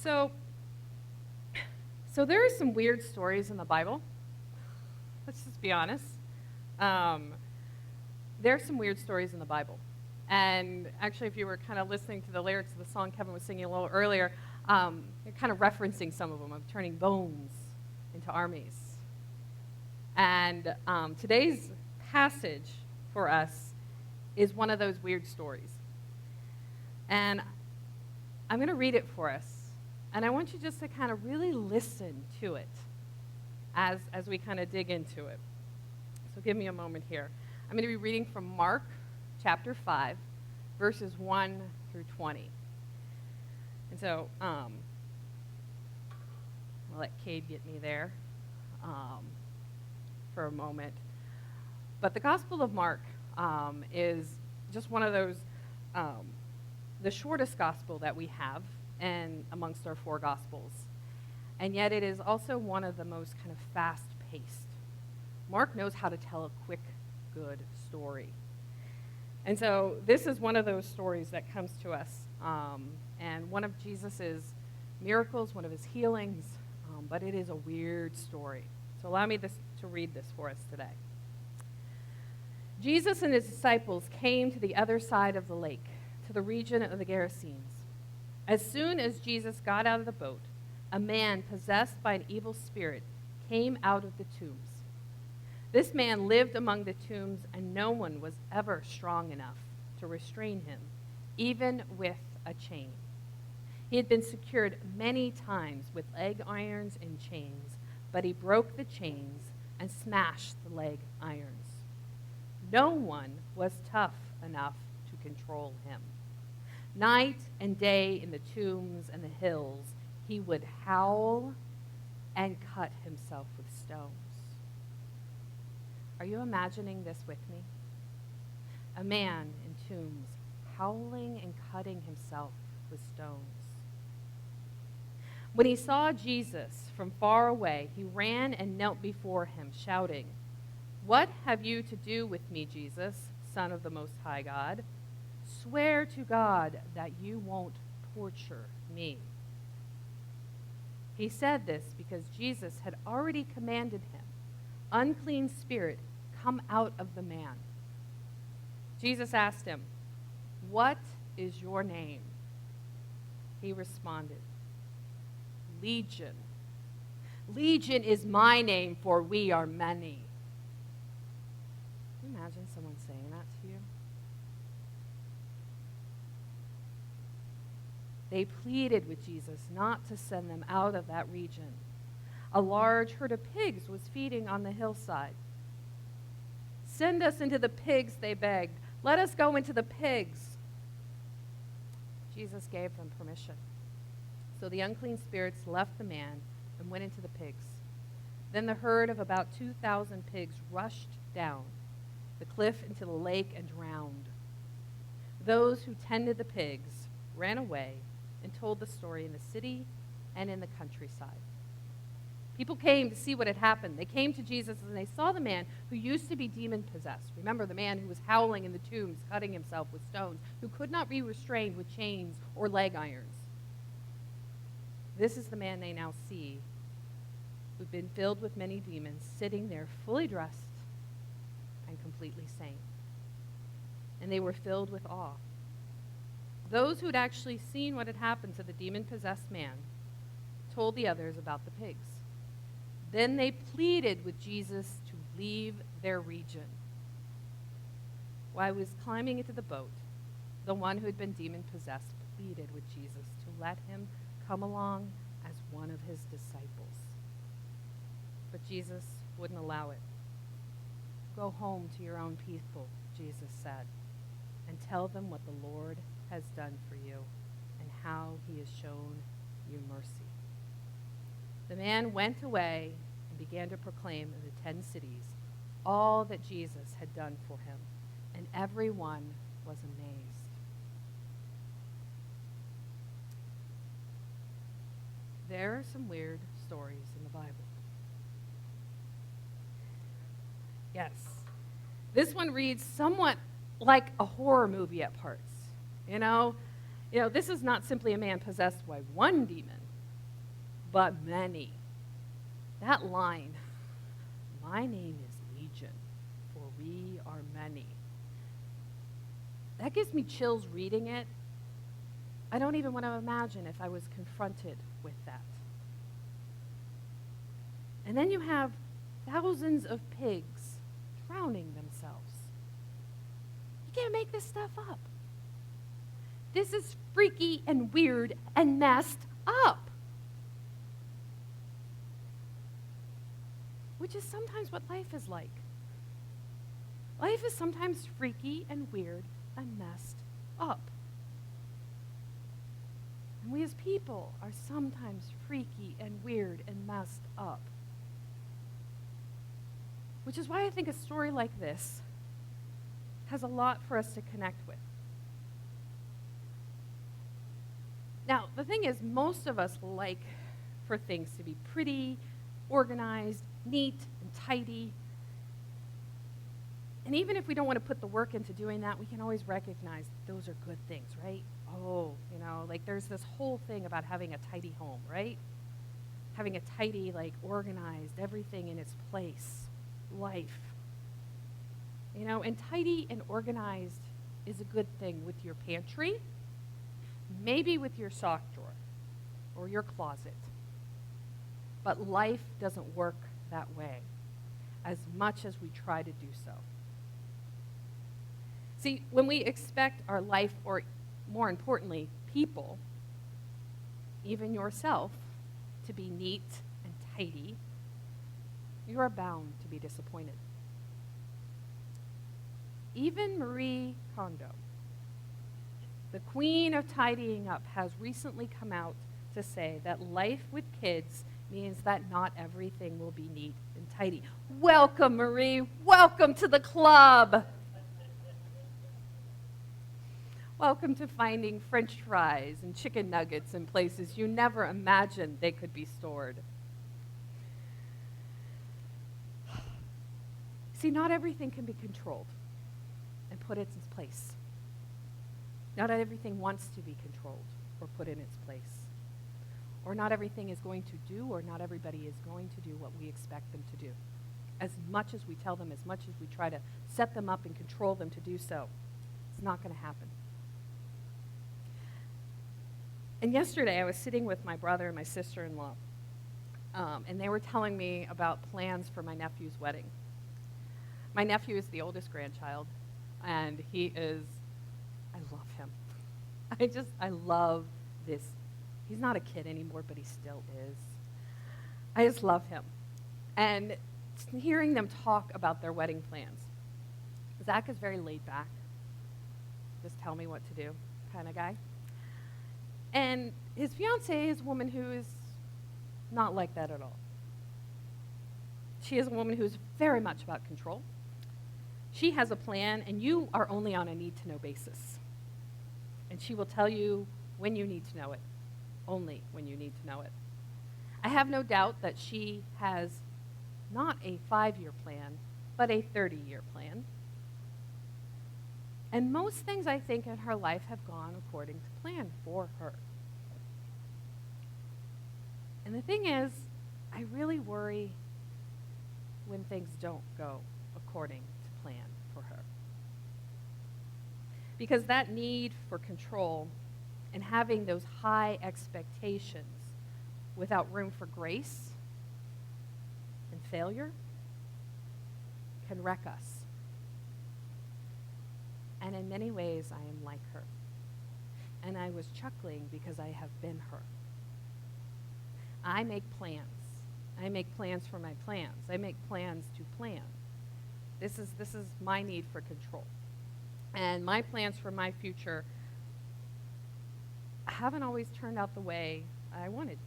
So, so there are some weird stories in the Bible. Let's just be honest. Um, there are some weird stories in the Bible. And actually, if you were kind of listening to the lyrics of the song Kevin was singing a little earlier, you're kind of referencing some of them, of turning bones into armies. And today's passage for us is one of those weird stories. And I'm going to read it for us. And I want you just to kind of really listen to it as we kind of dig into it. So give me a moment here. I'm going to be reading from Mark chapter 5, verses 1 through 20. And so I'll let Cade get me there for a moment. But the Gospel of Mark is just one of those, the shortest gospel that we have and amongst our four Gospels. And yet it is also one of the most kind of fast-paced. Mark knows how to tell a quick, good story. And so this is one of those stories that comes to us. And one of Jesus's miracles, one of his healings, but it is a weird story. So allow me to read this for us today. Jesus and his disciples came to the other side of the lake, to the region of the Gerasenes. As soon as Jesus got out of the boat, a man possessed by an evil spirit came out of the tombs. This man lived among the tombs, and no one was ever strong enough to restrain him, even with a chain. He had been secured many times with leg irons and chains, but he broke the chains and smashed the leg irons. No one was tough enough to control him. Night and day in the tombs and the hills, he would howl and cut himself with stones. Are you imagining this with me? A man in tombs howling and cutting himself with stones. When he saw Jesus from far away, he ran and knelt before him, shouting, "What have you to do with me, Jesus, Son of the Most High God? Swear to God that you won't torture me." He said this because Jesus had already commanded him, "Unclean spirit, come out of the man." Jesus asked him, "What is your name?" He responded, "Legion. Legion is my name, for we are many." Can you imagine someone saying that to you? They pleaded with Jesus not to send them out of that region. A large herd of pigs was feeding on the hillside. "Send us into the pigs," they begged. "Let us go into the pigs." Jesus gave them permission. So the unclean spirits left the man and went into the pigs. Then the herd of about 2,000 pigs rushed down the cliff into the lake and drowned. Those who tended the pigs ran away and told the story in the city and in the countryside. People came to see what had happened. They came to Jesus and they saw the man who used to be demon-possessed. Remember, the man who was howling in the tombs, cutting himself with stones, who could not be restrained with chains or leg irons. This is the man they now see, who'd been filled with many demons, sitting there fully dressed and completely sane. And they were filled with awe. Those who had actually seen what had happened to the demon-possessed man told the others about the pigs. Then they pleaded with Jesus to leave their region. While he was climbing into the boat, the one who had been demon-possessed pleaded with Jesus to let him come along as one of his disciples. But Jesus wouldn't allow it. "Go home to your own people," Jesus said, "and tell them what the Lord has done for you and how he has shown you mercy." The man went away and began to proclaim in the 10 cities all that Jesus had done for him, and everyone was amazed. There are some weird stories in the Bible. Yes. This one reads somewhat like a horror movie at parts. You know, this is not simply a man possessed by one demon. but many. That line, my name is Legion, for we are many. That gives me chills reading it. I don't even want to imagine if I was confronted with that. And then you have thousands of pigs drowning themselves. You can't make this stuff up. This is freaky and weird and messed up. Which is sometimes what life is like. Life is sometimes freaky and weird and messed up. And we as people are sometimes freaky and weird and messed up. Which is why I think a story like this has a lot for us to connect with. Now, the thing is, most of us like for things to be pretty, organized, neat, and tidy. And even if we don't want to put the work into doing that, we can always recognize those are good things, right? Oh, like there's this whole thing about having a tidy home, right? Having a tidy, organized, everything in its place, life. And tidy and organized is a good thing with your pantry, maybe with your sock drawer or your closet. But life doesn't work that way, as much as we try to do so. See, when we expect our life, or more importantly, people, even yourself, to be neat and tidy, you are bound to be disappointed. Even Marie Kondo, the queen of tidying up, has recently come out to say that life with kids means that not everything will be neat and tidy. Welcome, Marie. Welcome to the club. Welcome to finding French fries and chicken nuggets in places you never imagined they could be stored. See, not everything can be controlled and put in its place. Not everything wants to be controlled or put in its place. Or not everything is going to do, or not everybody is going to do what we expect them to do. As much as we tell them, as much as we try to set them up and control them to do so, it's not going to happen. And yesterday I was sitting with my brother and my sister-in-law, and they were telling me about plans for my nephew's wedding. My nephew is the oldest grandchild, and I love him. I love this. He's not a kid anymore, but he still is. I just love him. And hearing them talk about their wedding plans. Zach is very laid back. Just tell me what to do kind of guy. And his fiancée is a woman who is not like that at all. She is a woman who is very much about control. She has a plan, and you are only on a need-to-know basis. And she will tell you when you need to know it, only when you need to know it. I have no doubt that she has not a 5-year plan, but a 30-year plan. And most things, I think, in her life have gone according to plan for her. And the thing is, I really worry when things don't go according to plan for her. Because that need for control and having those high expectations without room for grace and failure can wreck us. And in many ways, I am like her. And I was chuckling because I have been her. I make plans. I make plans for my plans. I make plans to plan. This is my need for control. And my plans for my future haven't always turned out the way I wanted.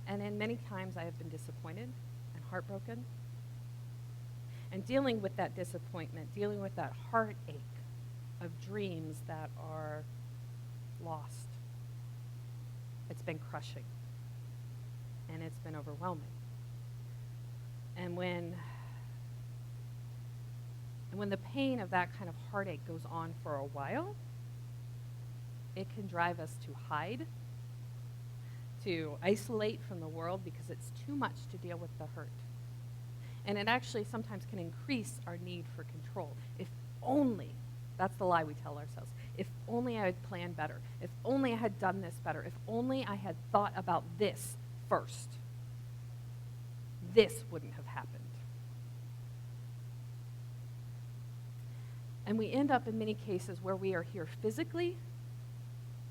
And in many times I have been disappointed and heartbroken. And dealing with that disappointment, dealing with that heartache of dreams that are lost, it's been crushing. And it's been overwhelming. And when the pain of that kind of heartache goes on for a while, it can drive us to hide to isolate from the world because it's too much to deal with the hurt. And it actually sometimes can increase our need for control. If only, that's the lie we tell ourselves, if only I had planned better, if only I had done this better, if only I had thought about this first, this wouldn't have happened. And we end up in many cases where we are here physically,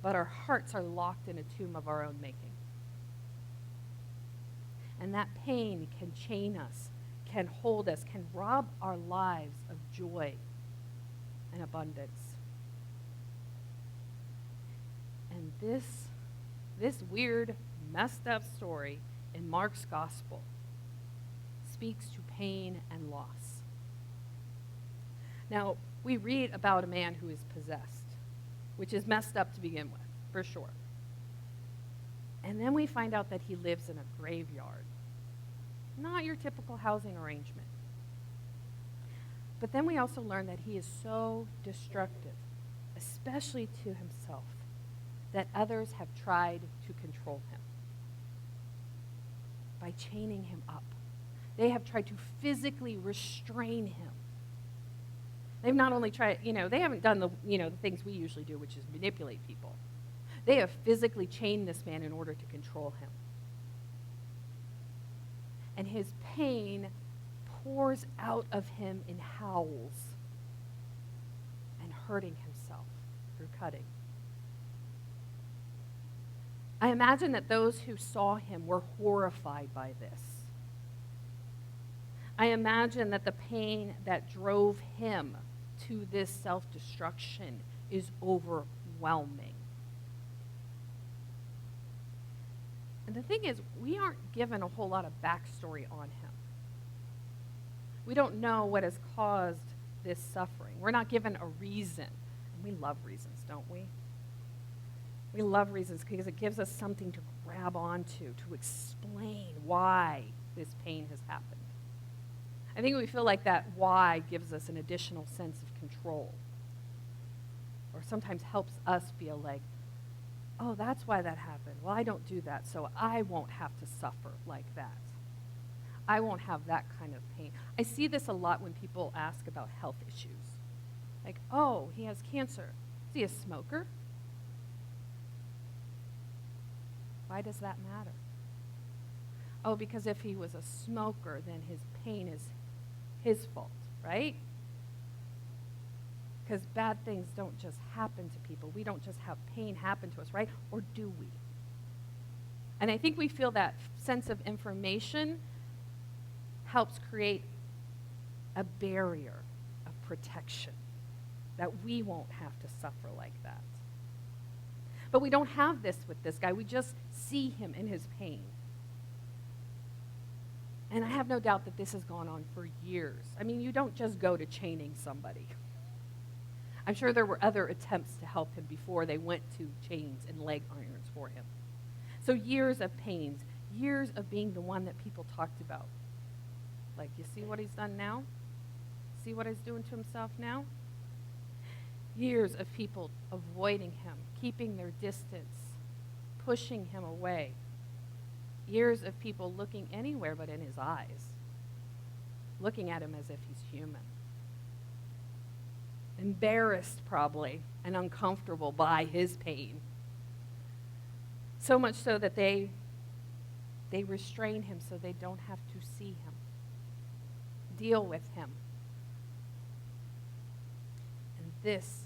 but our hearts are locked in a tomb of our own making. And that pain can chain us, can hold us, can rob our lives of joy and abundance. And this weird, messed up story in Mark's gospel speaks to pain and loss. Now, we read about a man who is possessed, which is messed up to begin with, for sure. And then we find out that he lives in a graveyard. Not your typical housing arrangement. But then we also learn that he is so destructive, especially to himself, that others have tried to control him by chaining him up. They have tried to physically restrain him. They've not only tried, they haven't done the things we usually do, which is manipulate people. They have physically chained this man in order to control him. And his pain pours out of him in howls and hurting himself through cutting. I imagine that those who saw him were horrified by this. I imagine that the pain that drove him to this self-destruction is overwhelming. And the thing is, we aren't given a whole lot of backstory on him. We don't know what has caused this suffering. We're not given a reason. And we love reasons, don't we? We love reasons because it gives us something to grab onto, to explain why this pain has happened. I think we feel like that why gives us an additional sense of control, or sometimes helps us feel like, oh, that's why that happened. Well, I don't do that, so I won't have to suffer like that. I won't have that kind of pain. I see this a lot when people ask about health issues. Like, oh, he has cancer. Is he a smoker? Why does that matter? Oh, because if he was a smoker, then his pain is his fault, right? Because bad things don't just happen to people. We don't just have pain happen to us, right? Or do we? And I think we feel that sense of information helps create a barrier of protection, that we won't have to suffer like that. But we don't have this with this guy. We just see him in his pain. And I have no doubt that this has gone on for years. I mean, you don't just go to chaining somebody. I'm sure there were other attempts to help him before they went to chains and leg irons for him. So years of pains, years of being the one that people talked about. Like, you see what he's done now? See what he's doing to himself now? Years of people avoiding him, keeping their distance, pushing him away. Years of people looking anywhere but in his eyes, looking at him as if he's human. Embarrassed, probably, and uncomfortable by his pain. So much so that they restrain him so they don't have to see him, deal with him. And this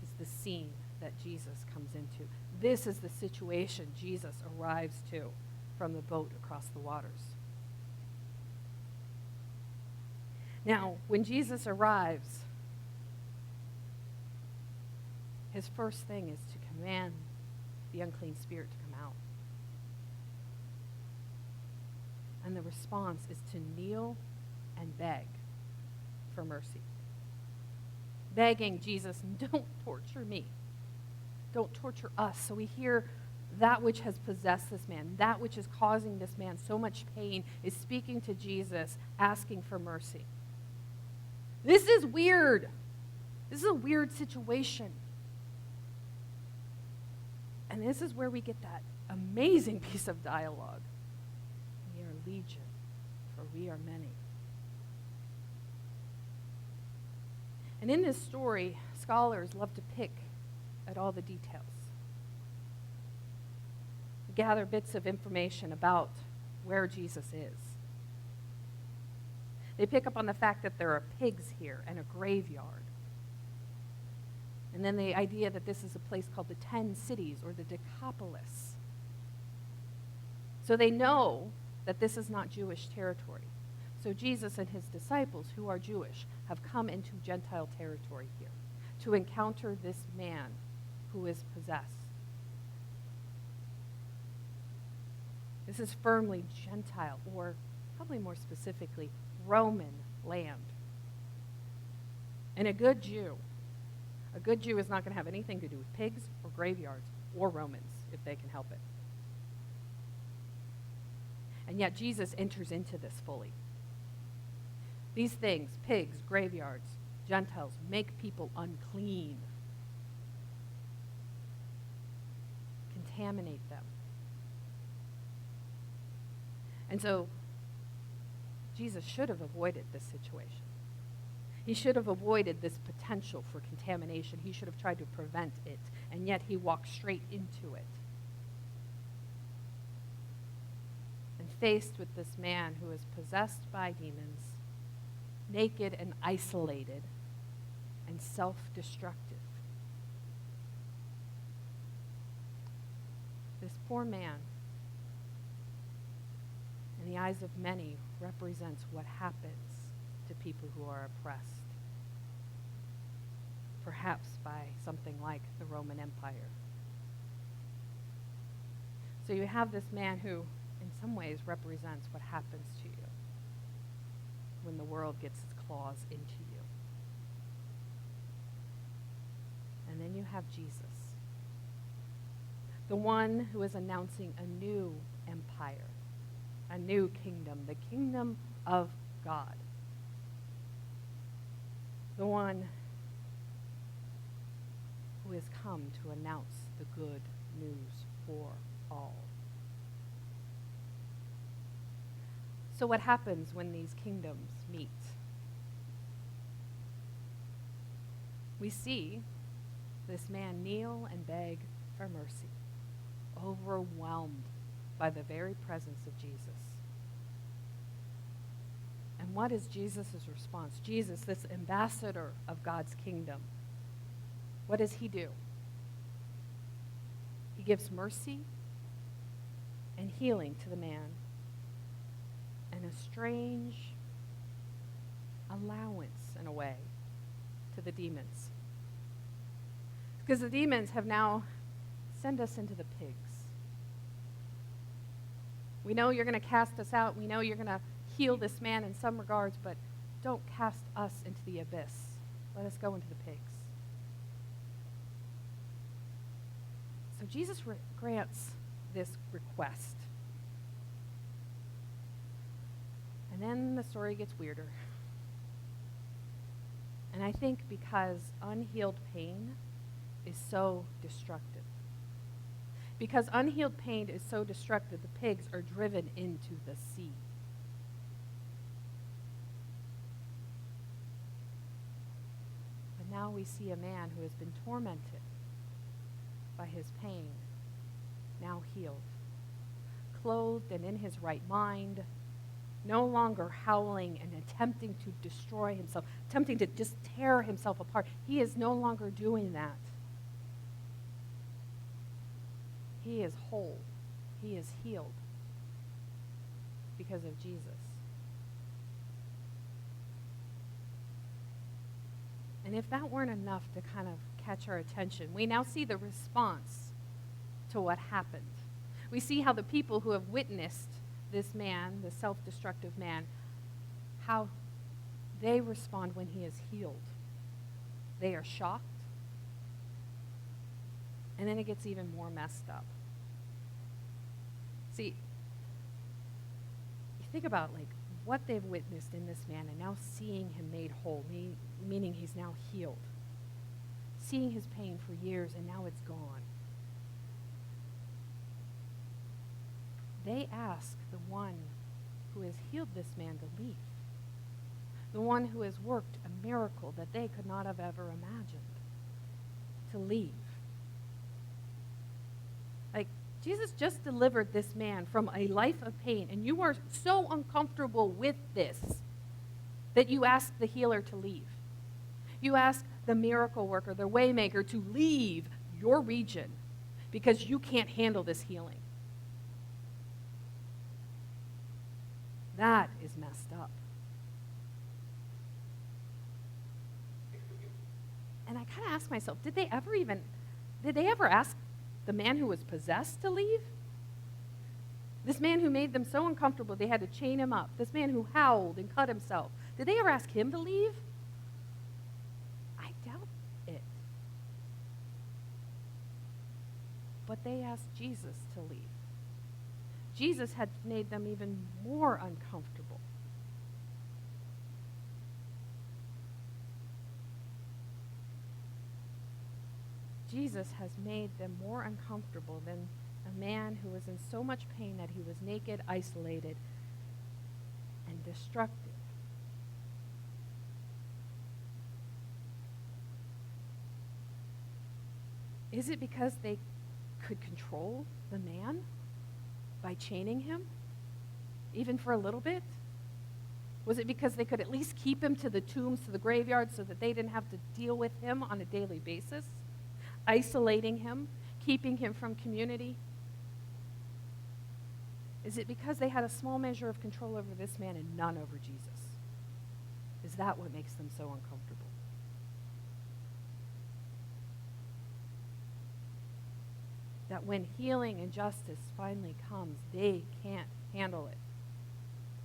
is the scene that Jesus comes into. This is the situation Jesus arrives to from the boat across the waters. Now, when Jesus arrives, his first thing is to command the unclean spirit to come out. And the response is to kneel and beg for mercy. Begging Jesus, don't torture me. Don't torture us. So we hear that which has possessed this man, that which is causing this man so much pain, is speaking to Jesus, asking for mercy. This is weird. This is a weird situation. And this is where we get that amazing piece of dialogue. We are legion, for we are many. And in this story, scholars love to pick at all the details. Gather bits of information about where Jesus is. They pick up on the fact that there are pigs here and a graveyard. And then the idea that this is a place called the 10 cities or the Decapolis. So they know that this is not Jewish territory. So Jesus and his disciples, who are Jewish, have come into Gentile territory here to encounter this man who is possessed. This is firmly Gentile, or probably more specifically, Roman land. And a good Jew is not going to have anything to do with pigs or graveyards or Romans, if they can help it. And yet Jesus enters into this fully. These things, pigs, graveyards, Gentiles, make people unclean, contaminate them. And so Jesus should have avoided this situation. He should have avoided this potential for contamination. He should have tried to prevent it, and yet he walked straight into it. And faced with this man who is possessed by demons, naked and isolated, and self-destructive. This poor man, in the eyes of many, represents what happens to people who are oppressed, perhaps by something like the Roman Empire. So you have this man who, in some ways, represents what happens to you when the world gets its claws into you. And then you have Jesus, the one who is announcing a new empire, a new kingdom, the kingdom of God. The one who has come to announce the good news for all. So what happens when these kingdoms meet? We see this man kneel and beg for mercy, overwhelmed by the very presence of Jesus. And what is Jesus' response? Jesus, this ambassador of God's kingdom, what does he do? He gives mercy and healing to the man, and a strange allowance, in a way, to the demons. Because the demons have now sent us into the pigs. We know you're going to cast us out. We know you're going to heal this man in some regards, but don't cast us into the abyss. Let us go into the pigs. So Jesus grants this request. And then the story gets weirder. And I think because unhealed pain is so destructive. Because unhealed pain is so destructive, the pigs are driven into the sea. But now we see a man who has been tormented by his pain, now healed, clothed and in his right mind, no longer howling and attempting to destroy himself, attempting to just tear himself apart. He is no longer doing that. He is whole. He is healed because of Jesus. And if that weren't enough to kind of catch our attention, we now see the response to what happened. We see how the people who have witnessed this man, the self-destructive man, how they respond when he is healed. They are shocked. And then it gets even more messed up. See, you think about like what they've witnessed in this man and now seeing him made whole, meaning he's now healed. Seeing his pain for years and now it's gone. they ask the one who has healed this man to leave, the one who has worked a miracle that they could not have ever imagined, to leave. Like, Jesus just delivered this man from a life of pain, and you are so uncomfortable with this that you ask the healer to leave. You ask the miracle worker, the way maker, to leave your region because you can't handle this healing. That is messed up. And I kind of ask myself, did they ever ask the man who was possessed to leave? This man who made them so uncomfortable they had to chain him up. This man who howled and cut himself. Did they ever ask him to leave? I doubt it. But they asked Jesus to leave. Jesus had made them even more uncomfortable. Jesus has made them more uncomfortable than a man who was in so much pain that he was naked, isolated, and destructive. Is it because they could control the man by chaining him, even for a little bit? Was it because they could at least keep him to the tombs, to the graveyards, so that they didn't have to deal with him on a daily basis? Isolating him, keeping him from community? Is it because they had a small measure of control over this man and none over Jesus? Is that what makes them so uncomfortable? That when healing and justice finally comes, they can't handle it.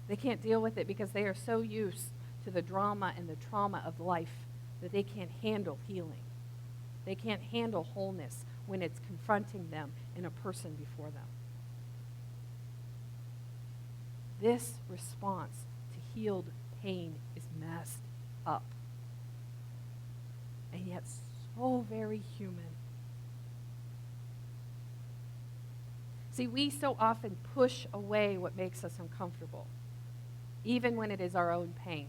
They can't deal with it because they are so used to the drama and the trauma of life that they can't handle healing. They can't handle wholeness when it's confronting them in a person before them. This response to healed pain is messed up. And yet so very human. See, we so often push away what makes us uncomfortable, even when it is our own pain.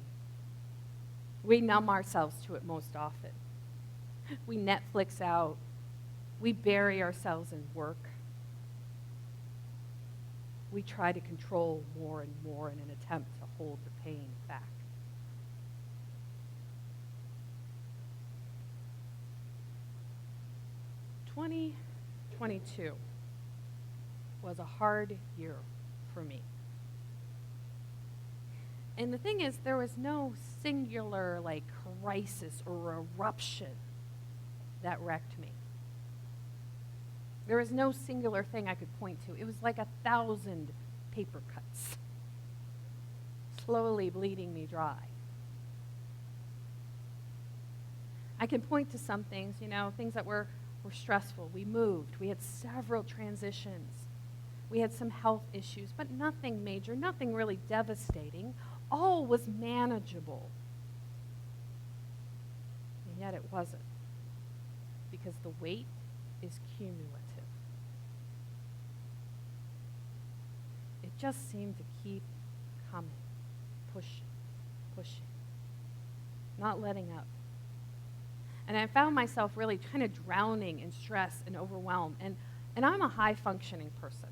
We numb ourselves to it most often. We Netflix out. We bury ourselves in work. We try to control more and more in an attempt to hold the pain back. "2022 was a hard year for me. And the thing is, there was no singular crisis or eruption that wrecked me. There was no singular thing I could point to. It was like 1,000 paper cuts, slowly bleeding me dry. I can point to some things, things that were stressful. We moved. We had several transitions. We had some health issues, but nothing major, nothing really devastating. All was manageable. And yet it wasn't, because the weight is cumulative. It just seemed to keep coming, pushing, not letting up. And I found myself really kind of drowning in stress and overwhelm. And I'm a high-functioning person.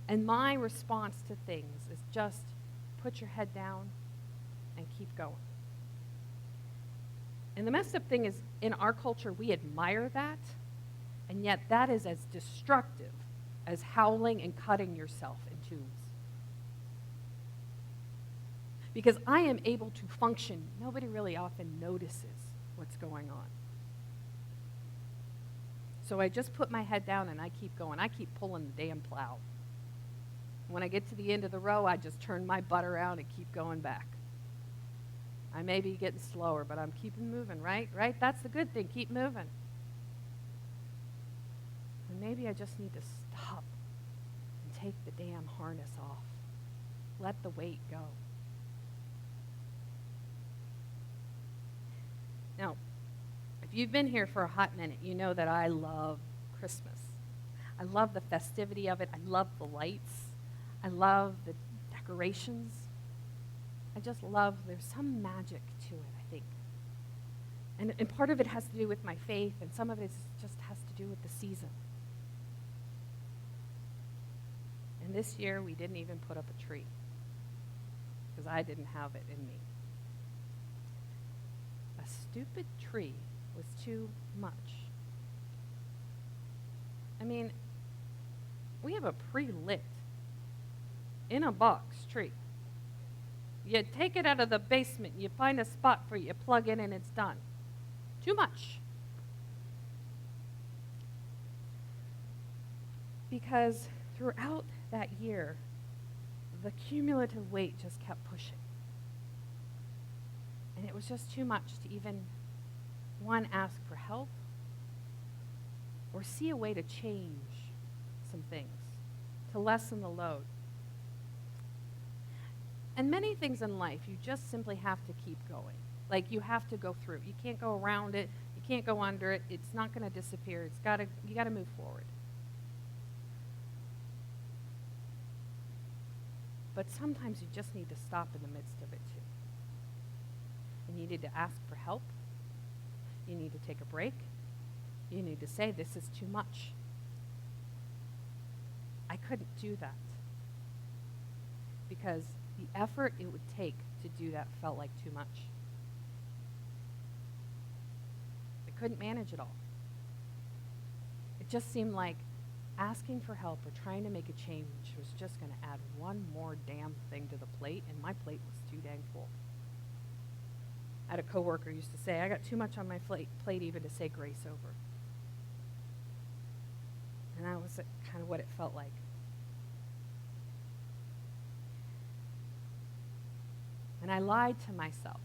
And my response to things is just put your head down and keep going. And the messed up thing is, in our culture, we admire that, and yet that is as destructive as howling and cutting yourself in tubes. Because I am able to function, nobody really often notices what's going on. So I just put my head down and I keep going. I keep pulling the damn plow. When I get to the end of the row, I just turn my butt around and keep going back. I may be getting slower, but I'm keeping moving, right? Right? That's the good thing. Keep moving. And maybe I just need to stop and take the damn harness off. Let the weight go. Now, if you've been here for a hot minute, you know that I love Christmas. I love the festivity of it. I love the lights. I love the decorations. I just love, there's some magic to it, I think. And part of it has to do with my faith, and some of it just has to do with the season. And this year, we didn't even put up a tree because I didn't have it in me. A stupid tree was too much. I mean, we have a pre-lit, in a box tree. You take it out of the basement, you find a spot for it, you plug in, and it's done. Too much. Because throughout that year, the cumulative weight just kept pushing. And it was just too much to even, one, ask for help, or see a way to change some things, to lessen the load. And many things in life, you just simply have to keep going. Like, you have to go through. You can't go around it. You can't go under it. It's not going to disappear. You got to move forward. But sometimes you just need to stop in the midst of it too. And you need to ask for help. You need to take a break. You need to say, this is too much. I couldn't do that. Because the effort it would take to do that felt like too much. I couldn't manage it all. It just seemed like asking for help or trying to make a change was just going to add one more damn thing to the plate, and my plate was too dang full. I had a coworker who used to say, I got too much on my plate even to say grace over. And that was kind of what it felt like. And I lied to myself.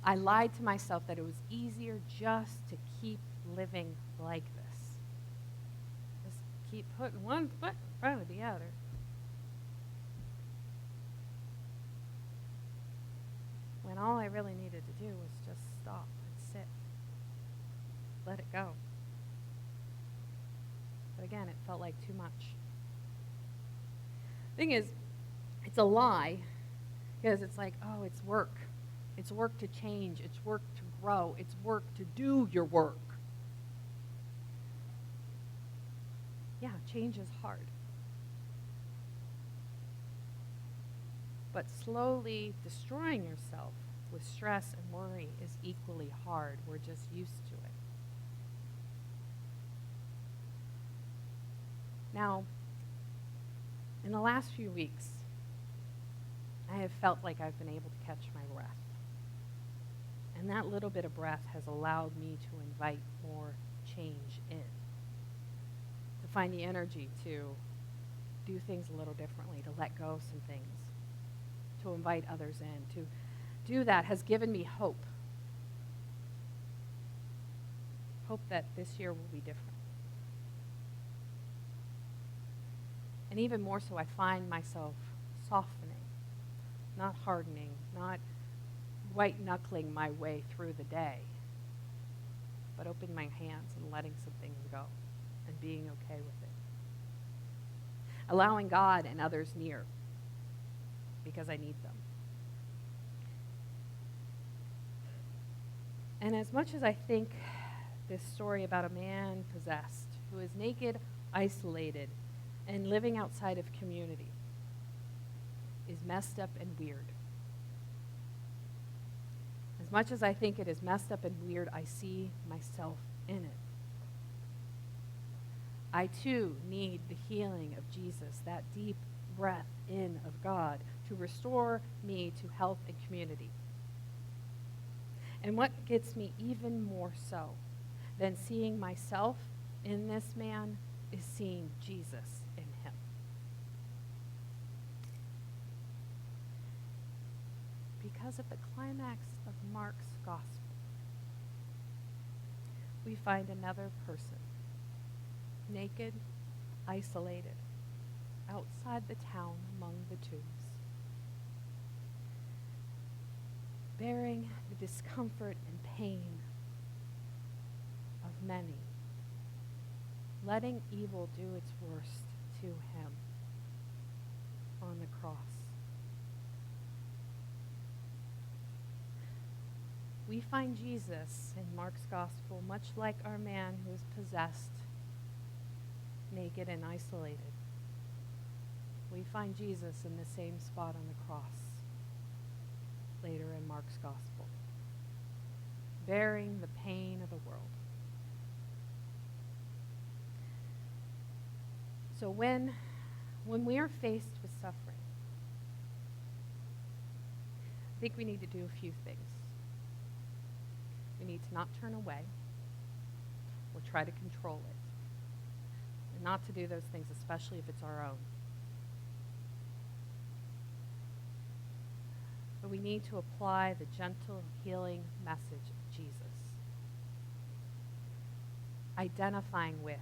I lied to myself that it was easier just to keep living like this. Just keep putting one foot in front of the other. When all I really needed to do was just stop and sit. Let it go. But again, it felt like too much. Thing is, it's a lie, because it's like, oh, it's work. It's work to change. It's work to grow. It's work to do your work. Yeah, change is hard. But slowly destroying yourself with stress and worry is equally hard. We're just used to it. Now, in the last few weeks, I have felt like I've been able to catch my breath. And that little bit of breath has allowed me to invite more change in, to find the energy to do things a little differently, to let go of some things, to invite others in. To do that has given me hope. Hope that this year will be different. And even more so, I find myself softening, not hardening, not white-knuckling my way through the day, but opening my hands and letting some things go and being okay with it. Allowing God and others near because I need them. And as much as I think this story about a man possessed who is naked, isolated, and living outside of community is messed up and weird. As much as I think it is messed up and weird, I see myself in it. I too need the healing of Jesus, that deep breath in of God, to restore me to health and community. And what gets me even more so than seeing myself in this man is seeing Jesus in him. Because at the climax of Mark's gospel, we find another person, naked, isolated, outside the town among the tombs, bearing the discomfort and pain of many, letting evil do its worst to him on the cross. We find Jesus in Mark's gospel much like our man who is possessed, naked and isolated. We find Jesus in the same spot on the cross later in Mark's gospel, bearing the pain of the world. So when we are faced with suffering, I think we need to do a few things. We need to not turn away or try to control it. And not to do those things, especially if it's our own. But we need to apply the gentle, healing message of Jesus. Identifying with,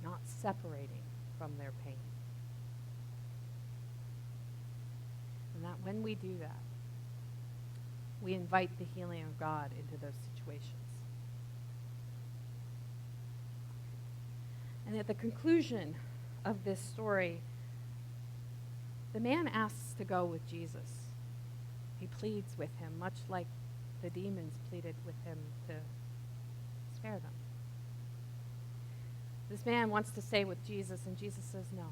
not separating from their pain. And that when we do that, we invite the healing of God into those situations. And at the conclusion of this story, the man asks to go with Jesus. He pleads with him, much like the demons pleaded with him to spare them. This man wants to stay with Jesus, and Jesus says no.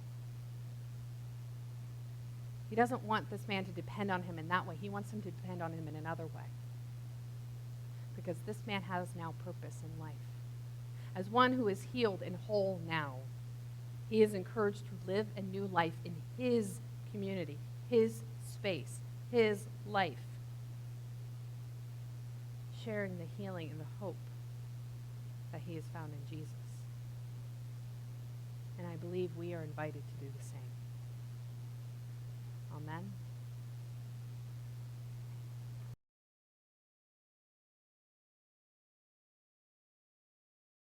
He doesn't want this man to depend on him in that way. He wants him to depend on him in another way. Because this man has now purpose in life. As one who is healed and whole now, he is encouraged to live a new life in his community, his space, his life, sharing the healing and the hope that he has found in Jesus. And I believe we are invited to do the same. Amen.